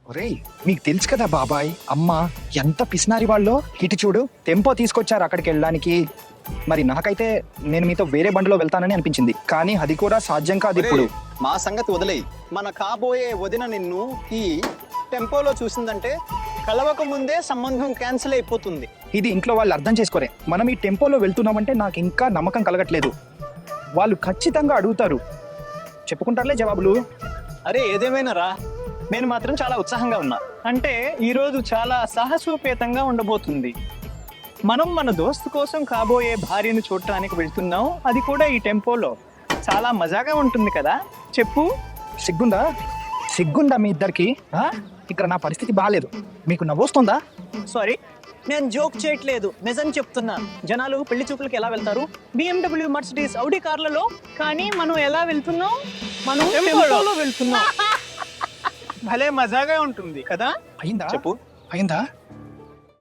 ఒరేయ్, మీకు తెలుసు కదా బాబాయ్ అమ్మ ఎంత పిసినారి వాళ్ళో. ఇటు చూడు, టెంపో తీసుకొచ్చారు అక్కడికి వెళ్ళడానికి. మరి నాకైతే నేను మీతో వేరే బండిలో వెళ్తానని అనిపించింది, కానీ అది కూడా సాధ్యం కాదు ఇప్పుడు. మా సంగతి వదిలేయి. మన కాబోయే వదిన నిన్ను ఈ టెంపోలో చూసిందంటే కలవక ముందే సంబంధం క్యాన్సిల్ అయిపోతుంది. ఇది ఇంట్లో వాళ్ళు అర్థం చేసుకోరే. మనం ఈ టెంపోలో వెళ్తున్నామంటే నాకు ఇంకా నమ్మకం కలగట్లేదు. వాళ్ళు ఖచ్చితంగా అడుగుతారు, చెప్పుకుంటారులే జవాబులు. అరే ఏదేమైనా రా, నేను మాత్రం చాలా ఉత్సాహంగా ఉన్నా. అంటే ఈరోజు చాలా సాహసోపేతంగా ఉండబోతుంది. మనం మన దోస్తు కోసం కాబోయే భార్యను చూడటానికి వెళ్తున్నాం, అది కూడా ఈ టెంపోలో. చాలా మజాగా ఉంటుంది కదా. చెప్పు. సిగ్గుందా మీ ఇద్దరికి? ఇక్కడ నా పరిస్థితి బాగాలేదు, మీకు నవ్వొస్తుందా? సారీ, నేను జోక్ చేయట్లేదు, నిజం చెప్తున్నా. జనాలు పెళ్లి చూపులకు ఎలా వెళ్తారు? BMW, మర్సిడీస్, ఔడి కార్లలో. కానీ మనం ఎలా వెళ్తున్నాం? మనం టెంపోలో వెళ్తున్నాం. భలే మజాగా ఉంటుంది కదా. అయిందా? చెప్పు. అయిందా?